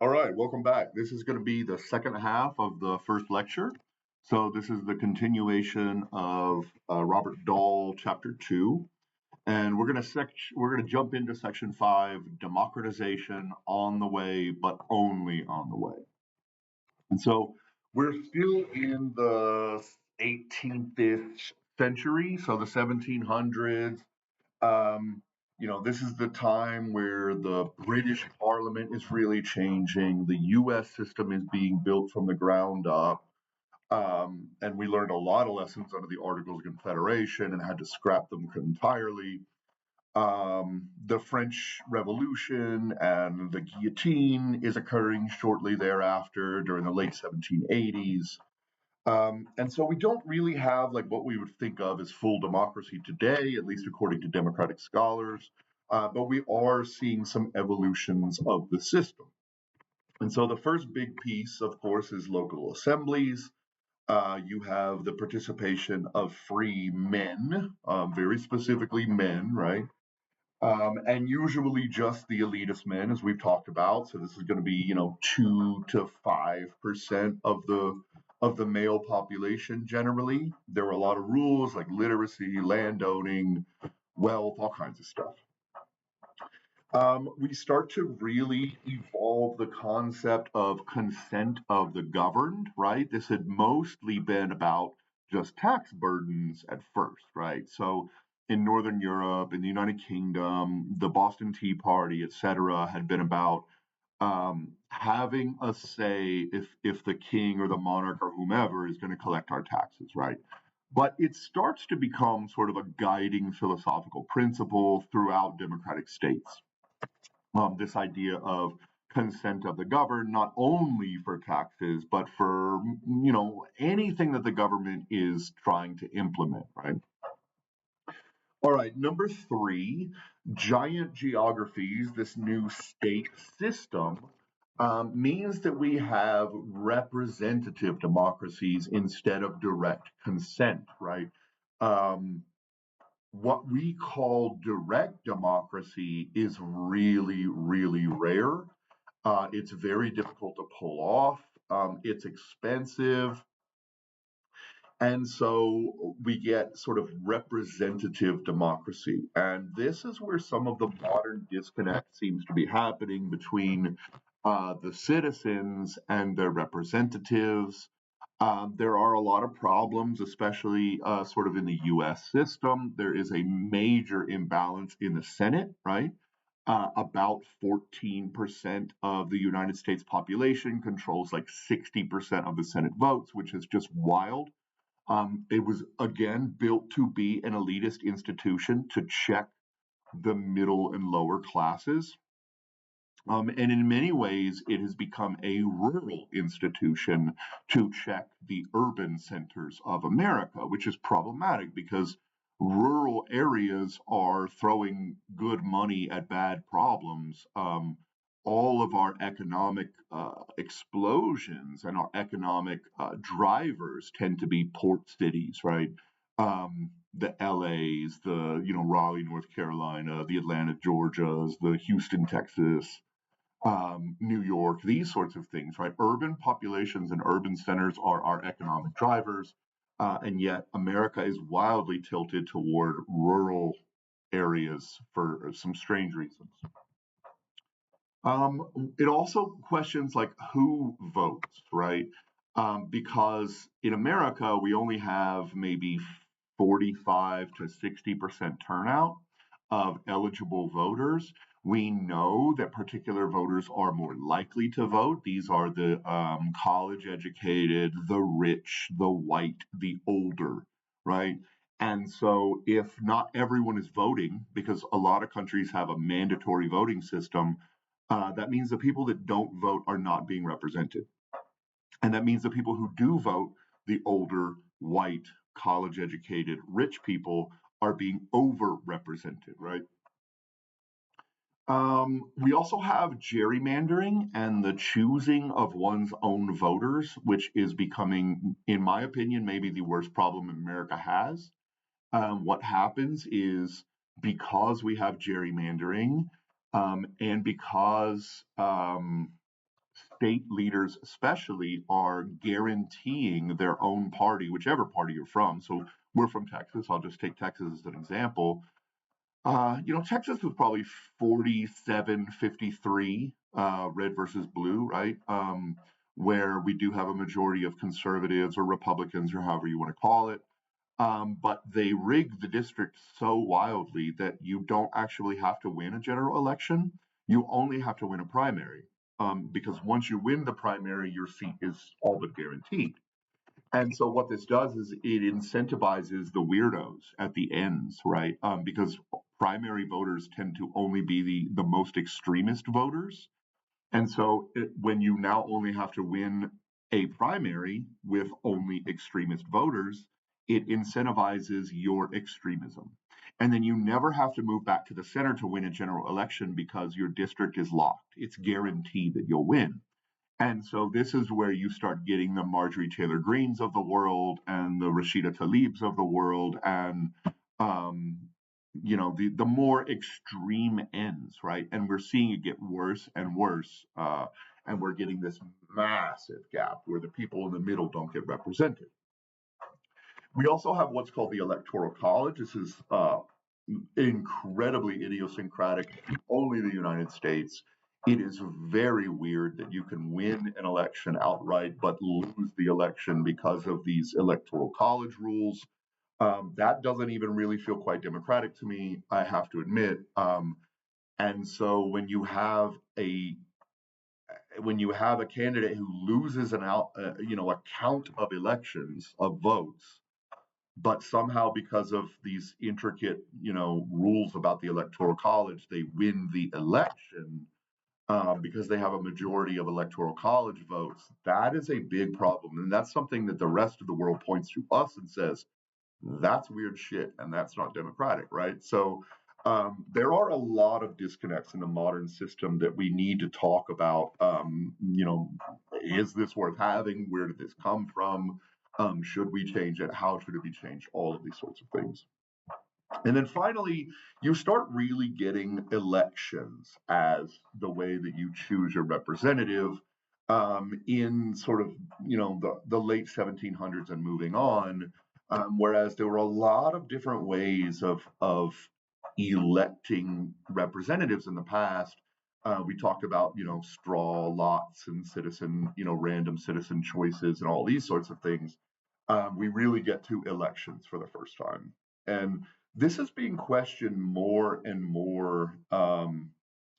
All right, welcome back. This is going to be the second half of the first lecture. So this is the continuation of Robert Dahl, chapter 2, and we're going to jump into section 5, democratization on the way, but only on the way. And so we're still in the 18th century, so the 1700s. Um, this is the time where the British Parliament is really changing. The US system is being built from the ground up. And we learned a lot of lessons under the Articles of Confederation and had to scrap them entirely. The French Revolution and the guillotine is occurring shortly thereafter during the late 1780s. And so we don't really have like what we would think of as full democracy today, at least according to democratic scholars. But we are seeing some evolutions of the system. And so the first big piece, of course, is local assemblies. You have the participation of free men, very specifically men, right? And usually just the elitist men, as we've talked about. So this is going to be, 2 to 5% of the male population. Generally, there are a lot of rules like literacy, landowning, wealth, all kinds of stuff. We start to really evolve the concept of consent of the governed, right? This had mostly been about just tax burdens at first, right? So in Northern Europe, in the United Kingdom, the Boston Tea Party, et cetera, had been about having a say if the king or the monarch or whomever is going to collect our taxes, right? But it starts to become sort of a guiding philosophical principle throughout democratic states. This idea of consent of the governed, not only for taxes, but for anything that the government is trying to implement, right? All right, number 3, giant geographies, this new state system, means that we have representative democracies instead of direct consent, right? Um, what we call direct democracy is really, really rare. It's very difficult to pull off. It's expensive. And so we get sort of representative democracy. And this is where some of the modern disconnect seems to be happening between the citizens and their representatives. There are a lot of problems, especially sort of in the US system. There is a major imbalance in the Senate, right? About 14% of the United States population controls like 60% of the Senate votes, which is just wild. It was, again, built to be an elitist institution to check the middle and lower classes. And in many ways, it has become a rural institution to check the urban centers of America, which is problematic because rural areas are throwing good money at bad problems. All of our economic explosions and our economic drivers tend to be port cities, right? The LAs, the Raleigh, North Carolina, the Atlanta, Georgias, the Houston, Texas, New York, these sorts of things, right? Urban populations and urban centers are our economic drivers, and yet America is wildly tilted toward rural areas for some strange reasons. It also questions like who votes, right? Because in America, we only have maybe 45 to 60% turnout of eligible voters. We know that particular voters are more likely to vote. These are the college educated, the rich, the white, the older, right? And so, if not everyone is voting, because a lot of countries have a mandatory voting system, that means the people that don't vote are not being represented. And that means the people who do vote, the older, white, college educated, rich people, are being overrepresented, right? We also have gerrymandering and the choosing of one's own voters, which is becoming, in my opinion, maybe the worst problem America has. What happens is because we have gerrymandering and because state leaders, especially, are guaranteeing their own party, whichever party you're from. So we're from Texas. I'll just take Texas as an example. Texas was probably 47-53, red versus blue, right? Where we do have a majority of conservatives or Republicans or however you want to call it. But they rigged the district so wildly that you don't actually have to win a general election. You only have to win a primary. Because once you win the primary, your seat is all but guaranteed. And so what this does is it incentivizes the weirdos at the ends, right? Because primary voters tend to only be the most extremist voters. And so when you now only have to win a primary with only extremist voters, it incentivizes your extremism. And then you never have to move back to the center to win a general election because your district is locked. It's guaranteed that you'll win. And so this is where you start getting the Marjorie Taylor Greens of the world and the Rashida Tlaibs of the world and um, the more extreme ends, right? And we're seeing it get worse and worse, and we're getting this massive gap where the people in the middle don't get represented. We also have what's called the Electoral College. This is incredibly idiosyncratic to only the United States. It is very weird that you can win an election outright but lose the election because of these Electoral College rules. That doesn't even really feel quite democratic to me, I have to admit. And so when you have a candidate who loses a count of elections of votes, but somehow because of these intricate rules about the electoral college, they win the election because they have a majority of electoral college votes. That is a big problem, and that's something that the rest of the world points to us and says that's weird shit and that's not democratic, right? So there are a lot of disconnects in the modern system that we need to talk about. Is this worth having? Where did this come from? Should we change it? How should it be changed? All of these sorts of things. And then finally, you start really getting elections as the way that you choose your representative in sort of, the late 1700s and moving on. Whereas there were a lot of different ways of electing representatives in the past. We talked about, straw lots and random citizen choices and all these sorts of things. We really get to elections for the first time. And this is being questioned more and more,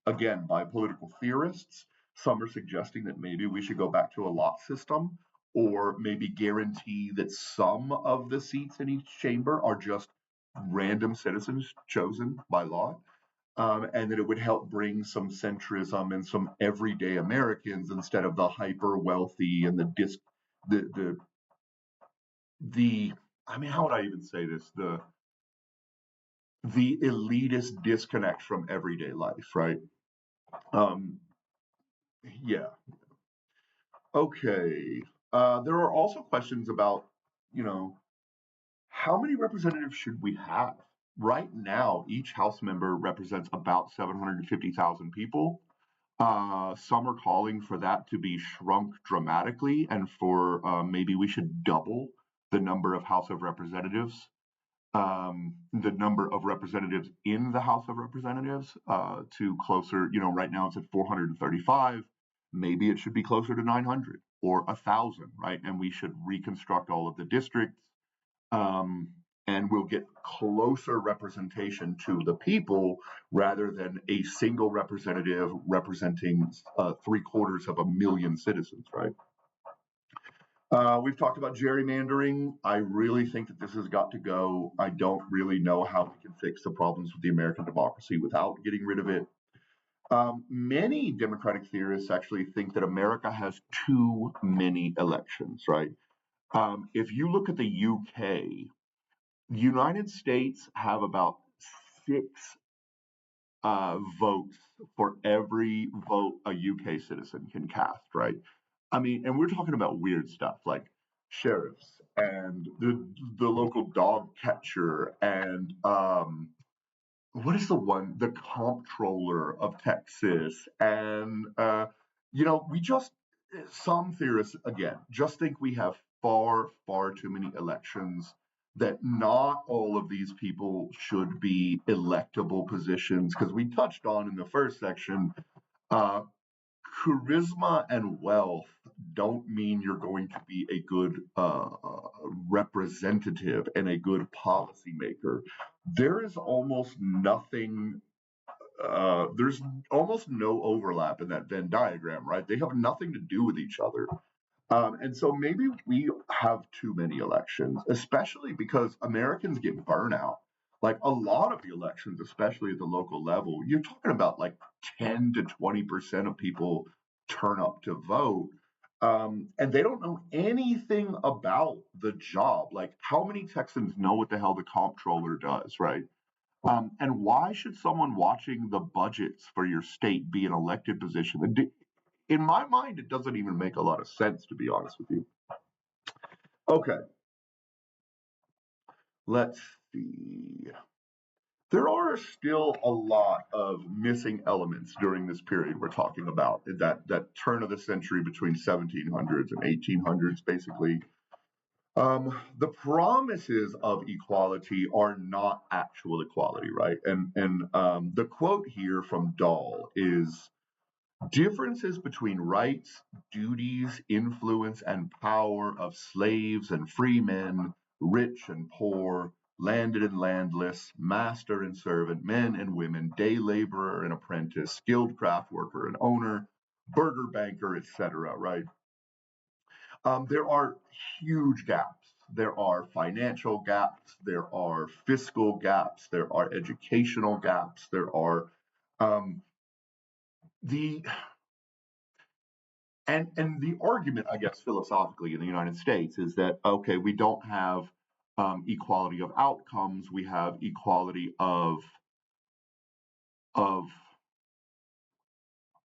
again, by political theorists. Some are suggesting that maybe we should go back to a lot system or maybe guarantee that some of the seats in each chamber are just random citizens chosen by law. And that it would help bring some centrism and some everyday Americans instead of the hyper wealthy and the the I mean, how would I even say this? The elitist disconnect from everyday life, right? Um, yeah. Okay. There are also questions about, you know, how many representatives should we have? Right now, each House member represents about 750,000 people. Some are calling for that to be shrunk dramatically and for maybe we should double the number of House of Representatives. The number of representatives in the House of Representatives to closer, right now it's at 435. Maybe it should be closer to 900 or 1,000, right? And we should reconstruct all of the districts um, and we'll get closer representation to the people rather than a single representative representing 750,000 citizens, right? We've talked about gerrymandering. I really think that this has got to go. I don't really know how we can fix the problems with the American democracy without getting rid of it. Many Democratic theorists actually think that America has too many elections, right? If you look at the UK, the United States have about six votes for every vote a UK citizen can cast, right? I mean, and we're talking about weird stuff like sheriffs and the local dog catcher and what is the one, the comptroller of Texas, and we just some theorists, again, just think we have far, far too many elections, that not all of these people should be electable positions. Because we touched on in the first section, uh, charisma and wealth don't mean you're going to be a good representative and a good policymaker. There is almost nothing there's almost no overlap in that Venn diagram, right? They have nothing to do with each other. And so maybe we have too many elections, especially because Americans get burnout. Like a lot of the elections, especially at the local level, you're talking about like 10 to 20% of people turn up to vote. And they don't know anything about the job. Like, how many Texans know what the hell the comptroller does, right? And why should someone watching the budgets for your state be an elected position? In my mind, it doesn't even make a lot of sense, to be honest with you. Okay, let's see. There are still a lot of missing elements during this period we're talking about, that turn of the century between 1700s and 1800s, basically. The promises of equality are not actual equality, right? And the quote here from Dahl is: differences between rights, duties, influence, and power of slaves and free men, rich and poor, landed and landless, master and servant, men and women, day laborer and apprentice, skilled craft worker and owner, burgher, banker, etc. Right? There are huge gaps. There are financial gaps. There are fiscal gaps. There are educational gaps. There are um, the and the argument, I guess, philosophically in the United States is that, okay, we don't have equality of outcomes, we have equality of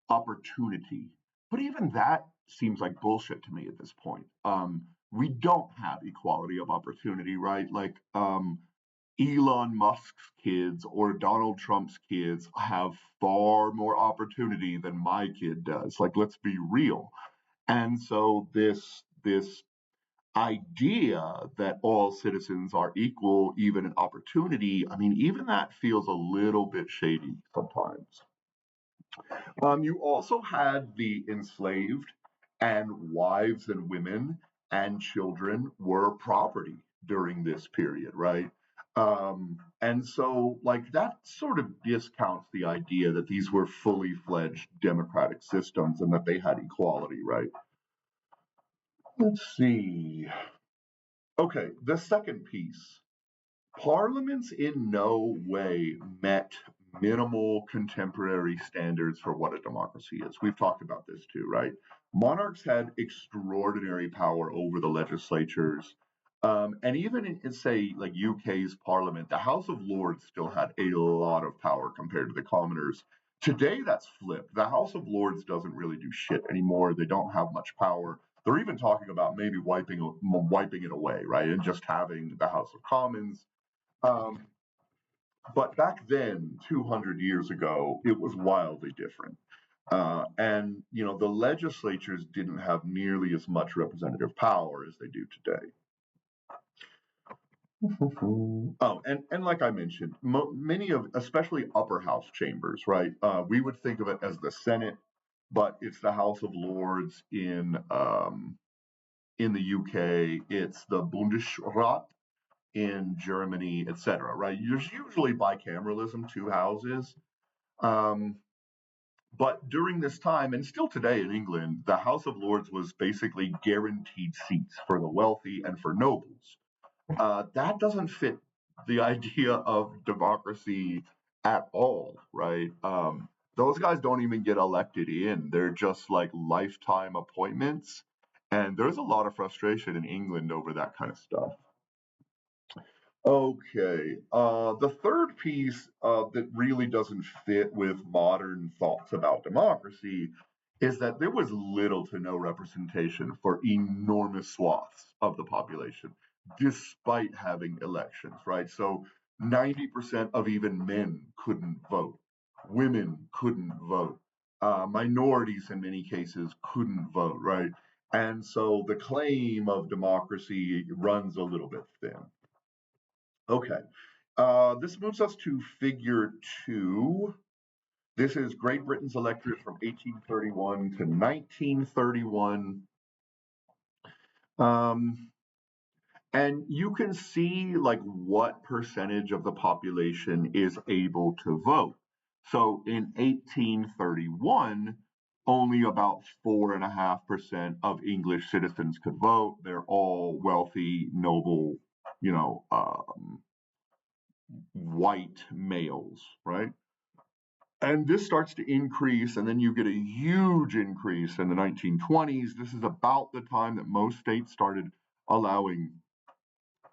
opportunity. But even that seems like bullshit to me at this point. We don't have equality of opportunity, right? Like Elon Musk's kids or Donald Trump's kids have far more opportunity than my kid does. Like, let's be real. And so this idea that all citizens are equal, even in opportunity, I mean, even that feels a little bit shady sometimes. You also had the enslaved, and wives and women and children were property during this period, right? And so, like, that sort of discounts the idea that these were fully fledged democratic systems and that they had equality, right? Let's see. Okay, the second piece. Parliaments in no way met minimal contemporary standards for what a democracy is. We've talked about this too, right? Monarchs had extraordinary power over the legislatures. And even in, say, like UK's parliament, the House of Lords still had a lot of power compared to the commoners. Today, that's flipped. The House of Lords doesn't really do shit anymore. They don't have much power. They're even talking about maybe wiping it away, right? And just having the House of Commons. um, but back then, 200 years ago, it was wildly different. And, the legislatures didn't have nearly as much representative power as they do today. Oh, and like I mentioned, many of, especially upper house chambers, right? We would think of it as the Senate, but it's the House of Lords in the UK. It's the Bundesrat in Germany, etc. Right? There's usually bicameralism, two houses. Um, but during this time, and still today in England, the House of Lords was basically guaranteed seats for the wealthy and for nobles. That doesn't fit the idea of democracy at all, right? Those guys don't even get elected in, they're just like lifetime appointments. And there's a lot of frustration in England over that kind of stuff. Okay. The third piece that really doesn't fit with modern thoughts about democracy is that there was little to no representation for enormous swaths of the population, despite having elections, right? So 90% of even men couldn't vote, women couldn't vote. minorities in many cases couldn't vote, right? And so the claim of democracy runs a little bit thin. Okay, this moves us to figure two. This is Great Britain's electorate from 1831 to 1931. Um, and you can see like what percentage of the population is able to vote. So in 1831, only about 4.5% of English citizens could vote. They're all wealthy, noble, you know, white males, right? And this starts to increase, and then you get a huge increase in the 1920s. This is about the time that most states started allowing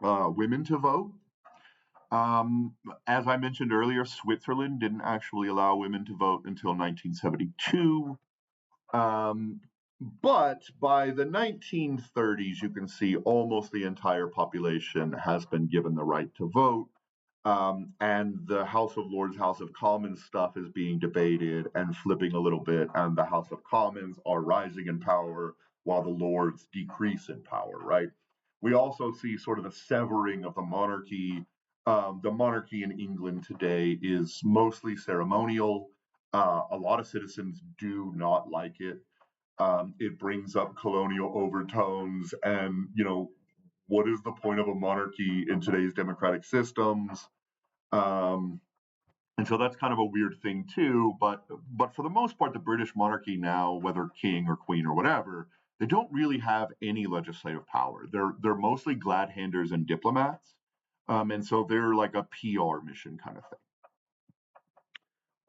women to vote. Um, as I mentioned earlier, Switzerland didn't actually allow women to vote until 1972. Um, but by the 1930s, you can see almost the entire population has been given the right to vote. And the House of Lords, House of Commons stuff is being debated and flipping a little bit, and the House of Commons are rising in power while the Lords decrease in power, right? We also see sort of a severing of the monarchy. The monarchy in England today is mostly ceremonial. A lot of citizens do not like it. It brings up colonial overtones, and what is the point of a monarchy in today's democratic systems? Um, and so that's kind of a weird thing too. But for the most part, the British monarchy now, whether king or queen or whatever, they don't really have any legislative power. They're mostly glad handers and diplomats, and so they're like a PR mission kind of thing.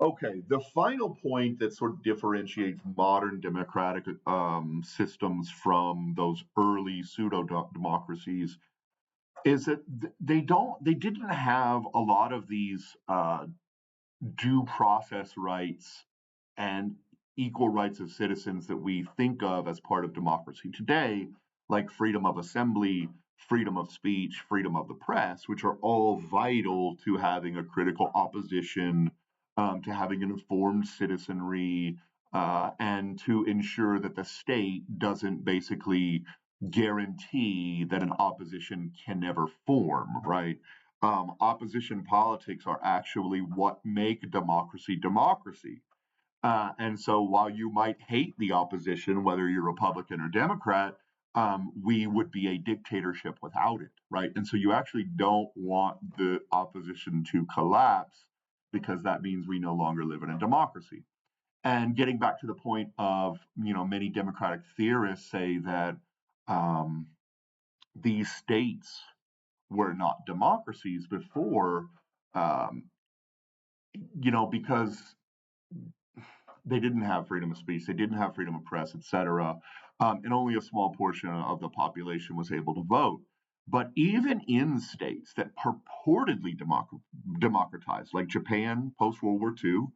Okay, the final point that sort of differentiates modern democratic systems from those early pseudo democracies is that they didn't have a lot of these due process rights and equal rights of citizens that we think of as part of democracy today, like freedom of assembly, freedom of speech, freedom of the press, which are all vital to having a critical opposition, to having an informed citizenry, and to ensure that the state doesn't basically guarantee that an opposition can never form, right? Opposition politics are actually what make democracy democracy. And so while you might hate the opposition, whether you're Republican or Democrat, we would be a dictatorship without it, right? And so you actually don't want the opposition to collapse because that means we no longer live in a democracy. And getting back to the point of, many democratic theorists say that um, these states were not democracies before, um, because they didn't have freedom of speech, they didn't have freedom of press, etc., and only a small portion of the population was able to vote. But even in states that purportedly democratized, like Japan post World War II,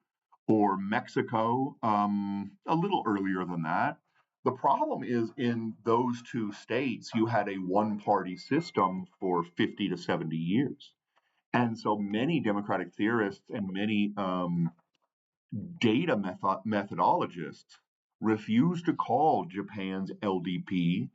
or Mexico a little earlier than that, the problem is in those two states, you had a one party system for 50 to 70 years. And so many democratic theorists and many data methodologists refuse to call Japan's LDP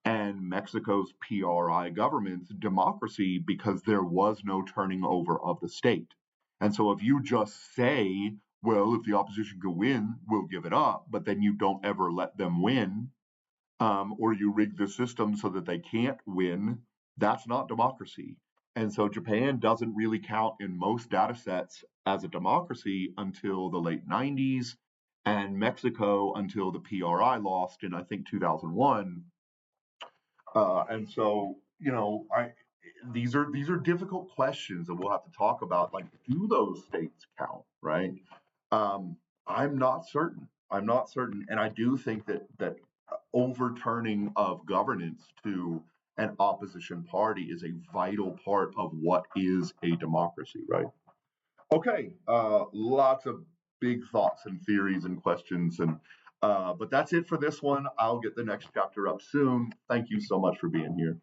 and Mexico's PRI governments democracy because there was no turning over of the state. And so if you just say, well, if the opposition can win, we'll give it up, but then you don't ever let them win, or you rig the system so that they can't win, that's not democracy. And so Japan doesn't really count in most data sets as a democracy until the late 90s, and Mexico until the PRI lost in, I think, 2001. And so, these are difficult questions that we'll have to talk about. Like, do those states count, right? Um, I'm not certain. I'm not certain, and I do think that overturning of governance to an opposition party is a vital part of what is a democracy, right? Okay, lots of big thoughts and theories and questions, and but that's it for this one. I'll get the next chapter up soon. Thank you so much for being here.